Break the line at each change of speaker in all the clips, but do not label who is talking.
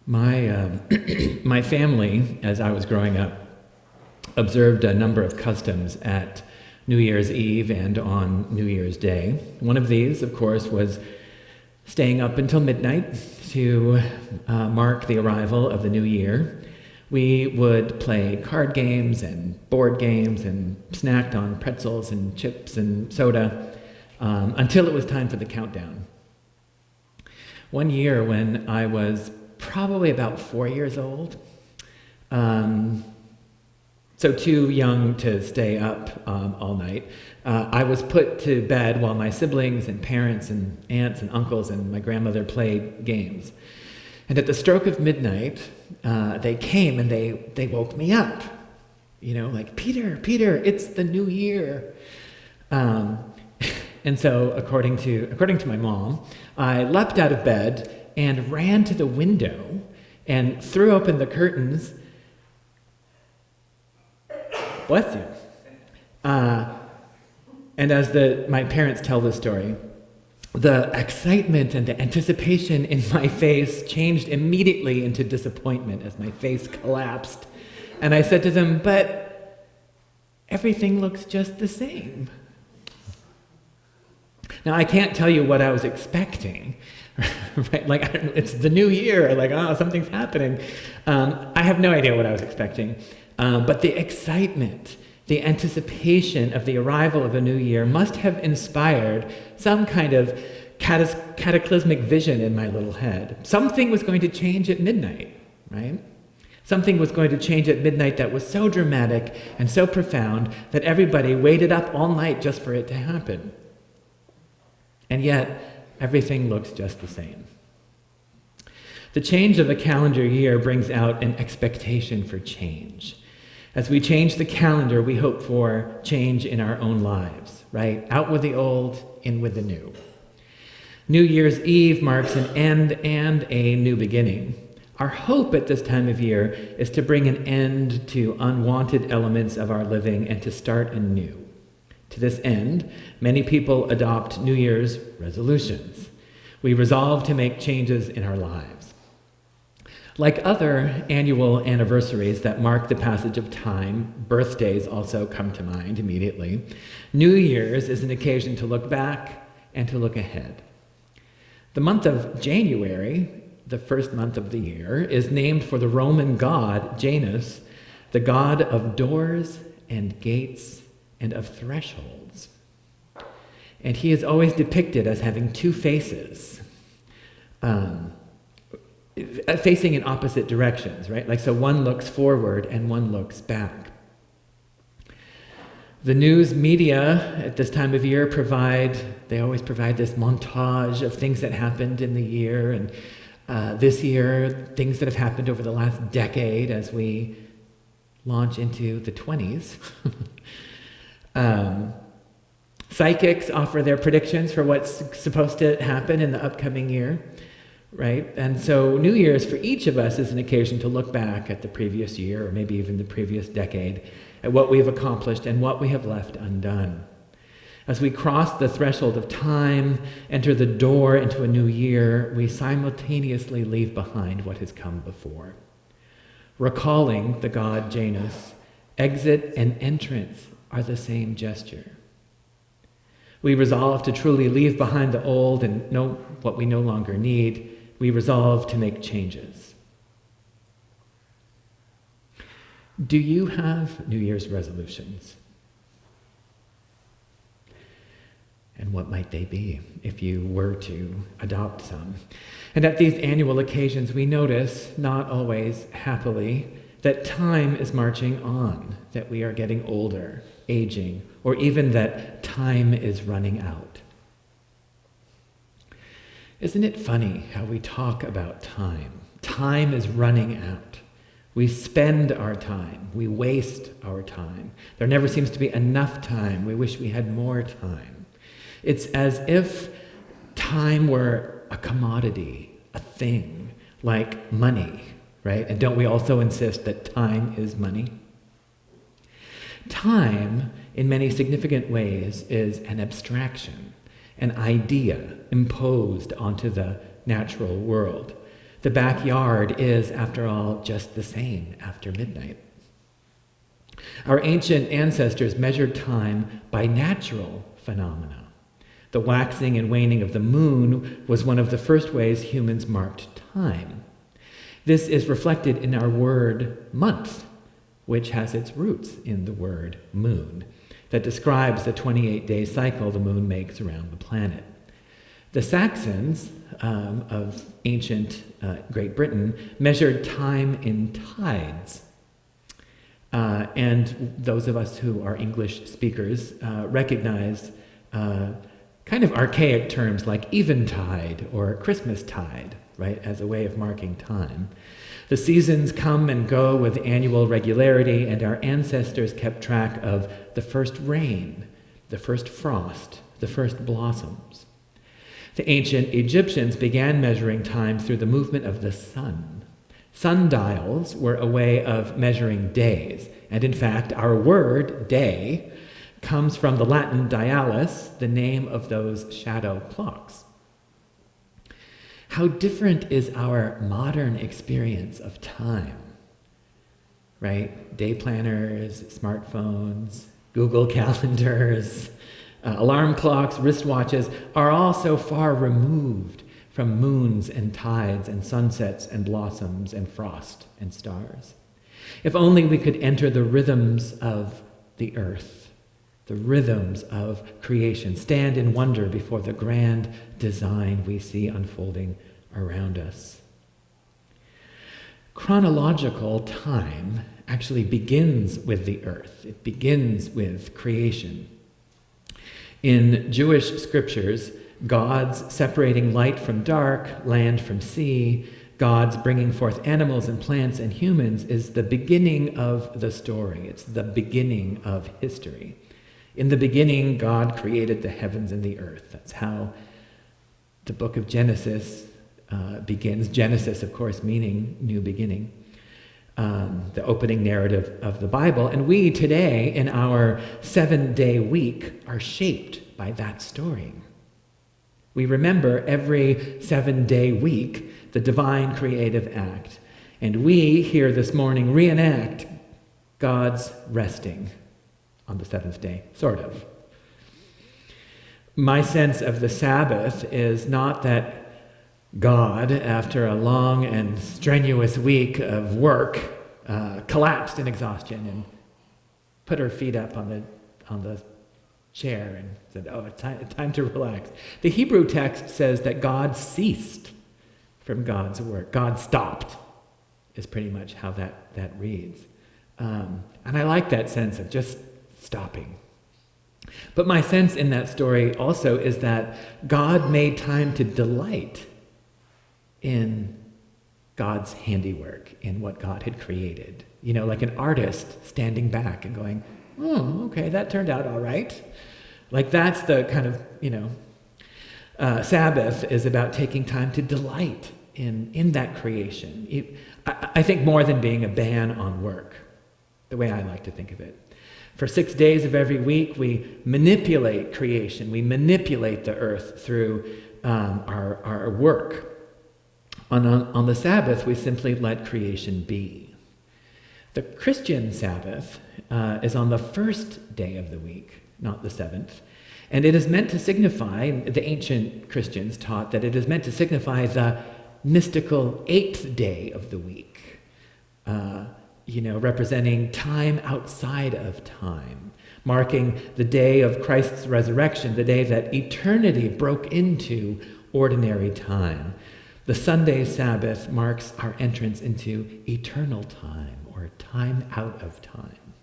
My, my family, as I was growing up, observed a number of customs at New Year's Eve and on New Year's Day. One of these, of course, was staying up until midnight to mark the arrival of the new year. We would play card games and board games and snacked on pretzels and chips and soda until it was time for the countdown. One year when I was probably about 4 years old, so too young to stay up all night, I was put to bed while my siblings and parents and aunts and uncles and my grandmother played games. And at the stroke of midnight, they came and they woke me up. You know, like, Peter, it's the new year. And so, according to my mom, I leapt out of bed and ran to the window and threw open the curtains. Bless you. And as my parents tell the story, the excitement and the anticipation in my face changed immediately into disappointment as my face collapsed. And I said to them, "But everything looks just the same." Now, I can't tell you what I was expecting, right? Like, it's the new year, like, oh, something's happening. I have no idea what I was expecting. But the excitement, the anticipation of the arrival of a new year must have inspired some kind of cataclysmic vision in my little head. Something was going to change at midnight, right? Something was going to change at midnight that was so dramatic and so profound that everybody waited up all night just for it to happen. And yet, everything looks just the same. The change of a calendar year brings out an expectation for change. As we change the calendar, we hope for change in our own lives, right? Out with the old, in with the new. New Year's Eve marks an end and a new beginning. Our hope at this time of year is to bring an end to unwanted elements of our living and to start anew. To this end, many people adopt New Year's resolutions. We resolve to make changes in our lives. Like other annual anniversaries that mark the passage of time, birthdays also come to mind immediately. New Year's is an occasion to look back and to look ahead. The month of January, the first month of the year, is named for the Roman god Janus, the god of doors and gates and of thresholds. And he is always depicted as having two faces, facing in opposite directions, right? Like, so one looks forward and one looks back. The news media at this time of year they always provide this montage of things that happened in the year, and this year, things that have happened over the last decade as we launch into the 20s. Psychics offer their predictions for what's supposed to happen in the upcoming year, right? And so New Year's for each of us is an occasion to look back at the previous year, or maybe even the previous decade, at what we have accomplished and what we have left undone. As we cross the threshold of time, enter the door into a new year, we simultaneously leave behind what has come before. Recalling the god Janus, exit and entrance are the same gesture. We resolve to truly leave behind the old and know what we no longer need. We resolve to make changes. Do you have New Year's resolutions? And what might they be if you were to adopt some? And at these annual occasions, we notice, not always happily, that time is marching on, that we are getting older, aging, or even that time is running out. Isn't it funny how we talk about time? Time is running out. We spend our time. We waste our time. There never seems to be enough time. We wish we had more time. It's as if time were a commodity, a thing, like money, right? And don't we also insist that time is money? Time, in many significant ways, is an abstraction, an idea imposed onto the natural world. The backyard is, after all, just the same after midnight. Our ancient ancestors measured time by natural phenomena. The waxing and waning of the moon was one of the first ways humans marked time. This is reflected in our word month, which has its roots in the word moon, that describes the 28-day cycle the moon makes around the planet. The Saxons of ancient Great Britain measured time in tides. And those of us who are English speakers recognize kind of archaic terms like eventide or Christmastide, right, as a way of marking time. The seasons come and go with annual regularity, and our ancestors kept track of the first rain, the first frost, the first blossoms. The ancient Egyptians began measuring time through the movement of the sun. Sundials were a way of measuring days, and in fact, our word, day, comes from the Latin dialis, the name of those shadow clocks. How different is our modern experience of time, right? Day planners, smartphones, Google calendars, alarm clocks, wristwatches are all so far removed from moons and tides and sunsets and blossoms and frost and stars. If only we could enter the rhythms of the earth, the rhythms of creation, stand in wonder before the grand design we see unfolding around us. Chronological time actually begins with the earth. It begins with creation. In Jewish scriptures, gods separating light from dark, land from sea, gods bringing forth animals and plants and humans is the beginning of the story. It's the beginning of history. In the beginning, God created the heavens and the earth. That's how the book of Genesis begins. Genesis, of course, meaning new beginning. The opening narrative of the Bible. And we today, in our 7-day week, are shaped by that story. We remember every 7-day week the divine creative act. And we, here this morning, reenact God's resting on the 7th day, sort of. My sense of the Sabbath is not that God, after a long and strenuous week of work, collapsed in exhaustion and put her feet up on the chair and said, "Oh, it's time to relax." The Hebrew text says that God ceased from God's work. God stopped, is pretty much how that reads. And I like that sense of just stopping. But my sense in that story also is that God made time to delight in God's handiwork, in what God had created. You know, like an artist standing back and going, "Oh, okay, that turned out all right." Like that's the kind of, Sabbath is about taking time to delight in that creation. I think more than being a ban on work, the way I like to think of it. For 6 days of every week, we manipulate creation. We manipulate the earth through our work. On the Sabbath, we simply let creation be. The Christian Sabbath is on the first day of the week, not the 7th. And it is meant to signify, the ancient Christians taught that it is meant to signify the mystical 8th day of the week, representing time outside of time, marking the day of Christ's resurrection, the day that eternity broke into ordinary time. The Sunday Sabbath marks our entrance into eternal time, or time out of time,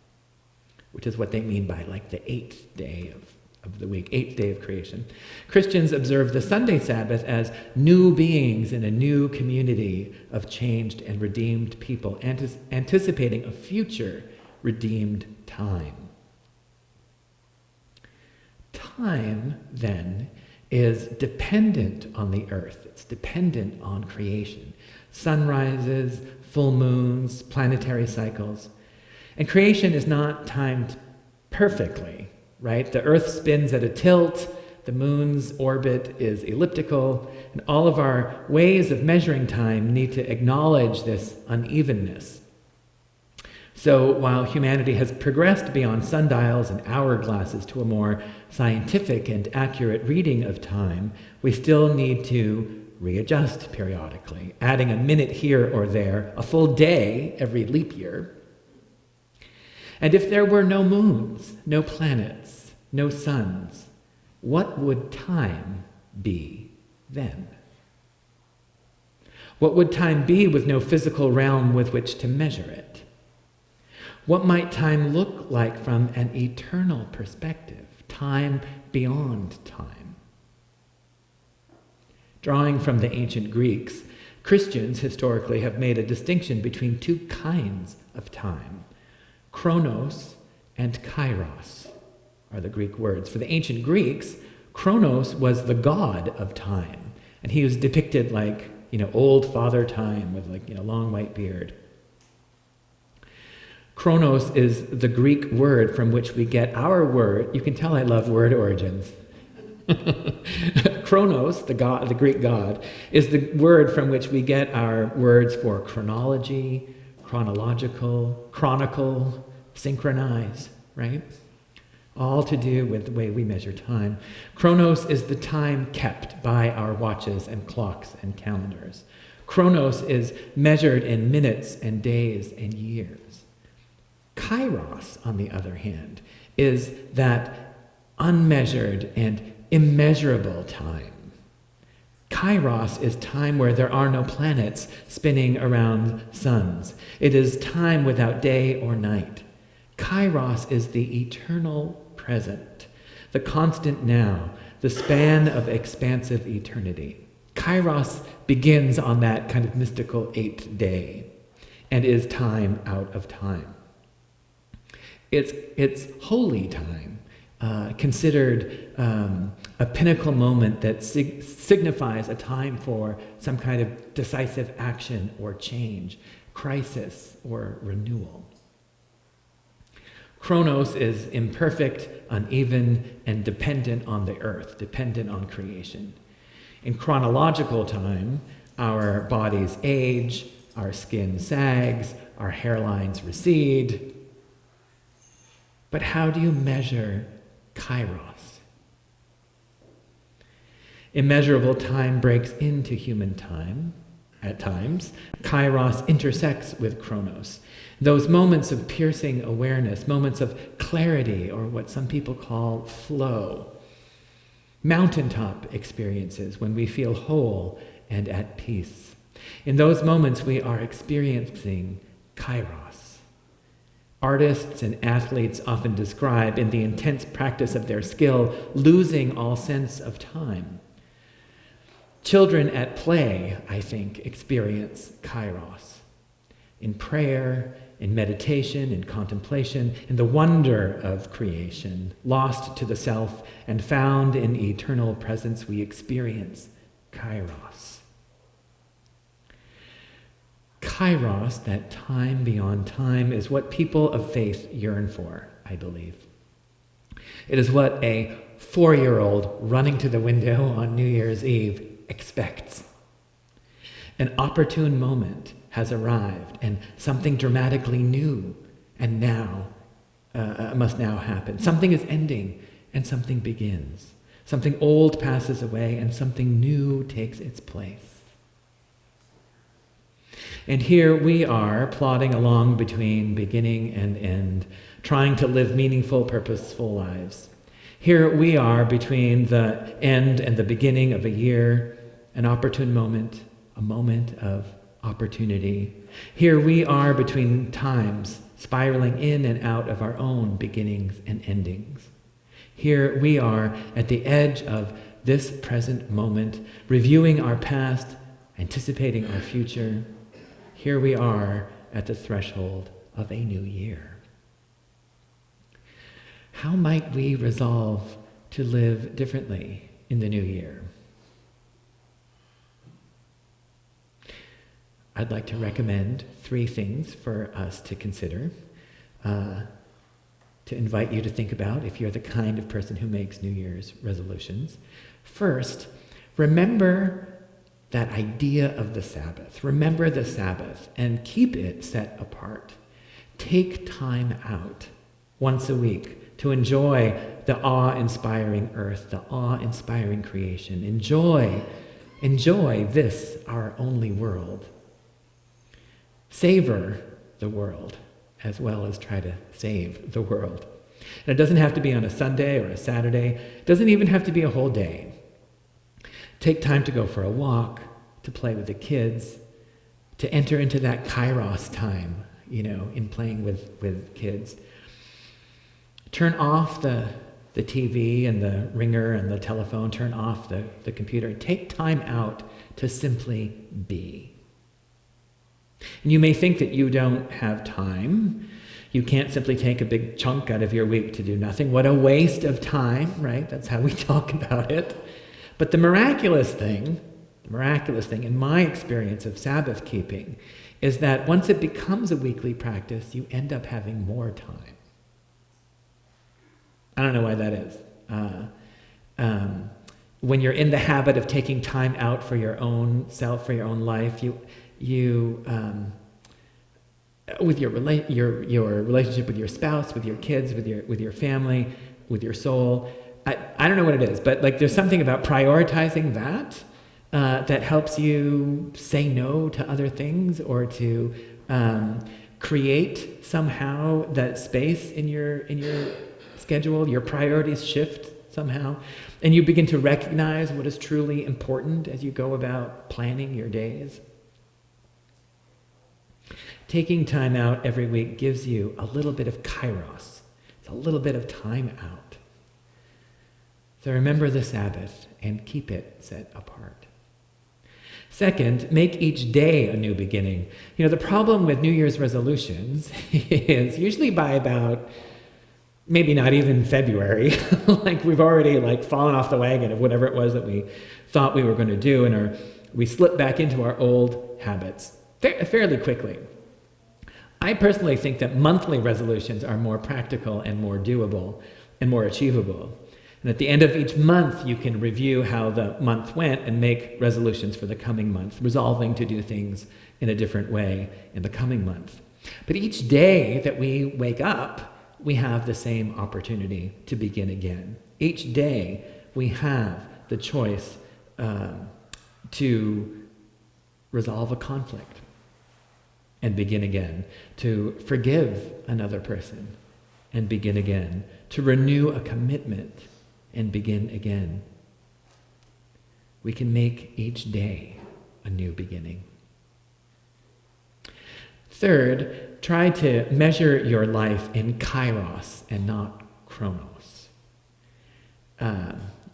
which is what they mean by like the 8th day of the week, 8th day of creation. Christians observe the Sunday Sabbath as new beings in a new community of changed and redeemed people, anticipating a future redeemed time. Time, then, is dependent on the earth. It's dependent on creation. Sunrises, full moons, planetary cycles. And creation is not timed perfectly, right? The earth spins at a tilt, the moon's orbit is elliptical, and all of our ways of measuring time need to acknowledge this unevenness. So while humanity has progressed beyond sundials and hourglasses to a more scientific and accurate reading of time, we still need to readjust periodically, adding a minute here or there, a full day every leap year. And if there were no moons, no planets, no suns, what would time be then? What would time be with no physical realm with which to measure it? What might time look like from an eternal perspective, time beyond time? Drawing from the ancient Greeks, Christians historically have made a distinction between two kinds of time. Chronos and kairos are the Greek words. For the ancient Greeks, Chronos was the god of time, and he was depicted like, old Father Time with long white beard. Chronos is the Greek word from which we get our word. You can tell I love word origins. Chronos, the Greek god, is the word from which we get our words for chronology, chronological, chronicle, synchronize, right? All to do with the way we measure time. Chronos is the time kept by our watches and clocks and calendars. Chronos is measured in minutes and days and years. Kairos, on the other hand, is that unmeasured and immeasurable time. Kairos is time where there are no planets spinning around suns. It is time without day or night. Kairos is the eternal present, the constant now, the span of expansive eternity. Kairos begins on that kind of mystical eighth day and is time out of time. It's holy time, considered a pinnacle moment that signifies a time for some kind of decisive action or change, crisis or renewal. Chronos is imperfect, uneven, and dependent on the earth, dependent on creation. In chronological time, our bodies age, our skin sags, our hairlines recede. But how do you measure kairos? Immeasurable time breaks into human time at times. Kairos intersects with chronos. Those moments of piercing awareness, moments of clarity, or what some people call flow. Mountaintop experiences when we feel whole and at peace. In those moments we are experiencing kairos. Artists and athletes often describe, in the intense practice of their skill, losing all sense of time. Children at play, I think, experience kairos. In prayer, in meditation, in contemplation, in the wonder of creation, lost to the self and found in eternal presence, we experience kairos. Kairos, that time beyond time, is what people of faith yearn for, I believe. It is what a 4-year-old running to the window on New Year's Eve expects. An opportune moment has arrived, and something dramatically new and now must now happen. Something is ending, and something begins. Something old passes away, and something new takes its place. And here we are, plodding along between beginning and end, trying to live meaningful, purposeful lives. Here we are between the end and the beginning of a year, an opportune moment, a moment of opportunity. Here we are between times, spiraling in and out of our own beginnings and endings. Here we are at the edge of this present moment, reviewing our past, anticipating our future. Here we are at the threshold of a new year. How might we resolve to live differently in the new year? I'd like to recommend 3 things for us to consider. to invite you to think about if you're the kind of person who makes New Year's resolutions. First, remember that idea of the Sabbath. Remember the Sabbath and keep it set apart. Take time out once a week to enjoy the awe-inspiring earth, the awe-inspiring creation. Enjoy this, our only world. Savor the world as well as try to save the world. And it doesn't have to be on a Sunday or a Saturday. It doesn't even have to be a whole day. Take time to go for a walk, to play with the kids, to enter into that kairos time, in playing with kids. Turn off the TV and the ringer and the telephone. Turn off the computer. Take time out to simply be. And you may think that you don't have time. You can't simply take a big chunk out of your week to do nothing. What a waste of time, right? That's how we talk about it. But the miraculous thing in my experience of Sabbath keeping is that once it becomes a weekly practice, you end up having more time. I don't know why that is. When you're in the habit of taking time out for your own self, for your own life, you with your relationship with your spouse, with your kids, with your family, with your soul. I don't know what it is, but there's something about prioritizing that that helps you say no to other things or to create somehow that space in your schedule. Your priorities shift somehow, and you begin to recognize what is truly important as you go about planning your days. Taking time out every week gives you a little bit of kairos. It's a little bit of time out. So remember the Sabbath and keep it set apart. Second, make each day a new beginning. The problem with New Year's resolutions is usually by about maybe not even February, we've already fallen off the wagon of whatever it was that we thought we were going to do, and we slip back into our old habits fairly quickly. I personally think that monthly resolutions are more practical and more doable and more achievable. And at the end of each month, you can review how the month went and make resolutions for the coming month, resolving to do things in a different way in the coming month. But each day that we wake up, we have the same opportunity to begin again. Each day, we have the choice to resolve a conflict and begin again, to forgive another person and begin again, to renew a commitment and begin again. We can make each day a new beginning. Third, try to measure your life in kairos and not chronos.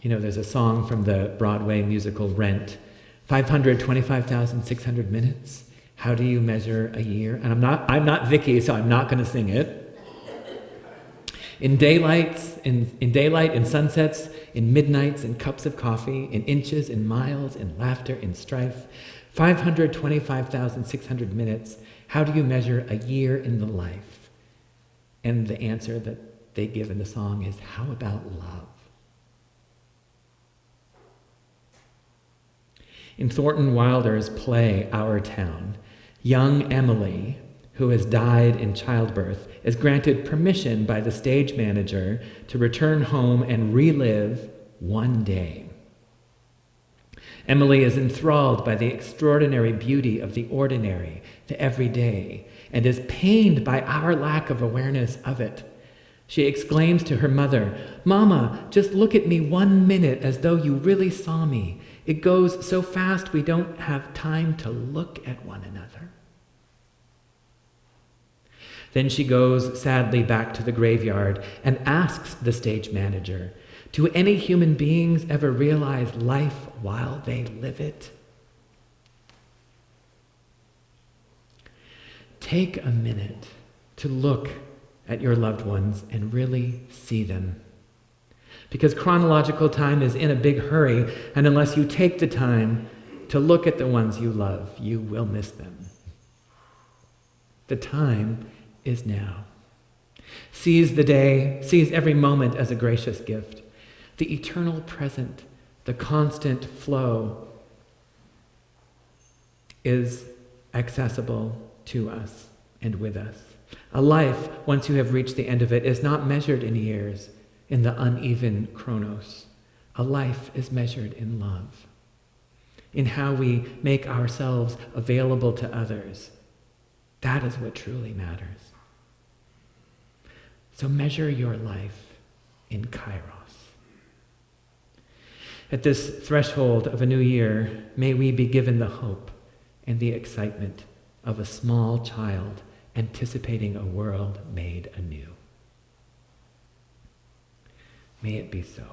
There's a song from the Broadway musical Rent, 525,600 minutes. How do you measure a year? And I'm not Vicky, so I'm not going to sing it. In daylight, in sunsets, in midnights, in cups of coffee, in inches, in miles, in laughter, in strife, 525,600 minutes. How do you measure a year in the life? And the answer that they give in the song is, how about love? In Thornton Wilder's play, Our Town, young Emily, who has died in childbirth, is granted permission by the stage manager to return home and relive one day. Emily is enthralled by the extraordinary beauty of the ordinary, the everyday, and is pained by our lack of awareness of it. She exclaims to her mother, "Mama, just look at me 1 minute as though you really saw me. It goes so fast we don't have time to look at one another." Then she goes sadly back to the graveyard and asks the stage manager, "Do any human beings ever realize life while they live it?" Take a minute to look at your loved ones and really see them. Because chronological time is in a big hurry, and unless you take the time to look at the ones you love, you will miss them. The time is now. Seize the day, seize every moment as a gracious gift. The eternal present, the constant flow is accessible to us and with us. A life, once you have reached the end of it, is not measured in years, in the uneven chronos. A life is measured in love, in how we make ourselves available to others. That is what truly matters. So measure your life in Kairos. At this threshold of a new year, may we be given the hope and the excitement of a small child anticipating a world made anew. May it be so.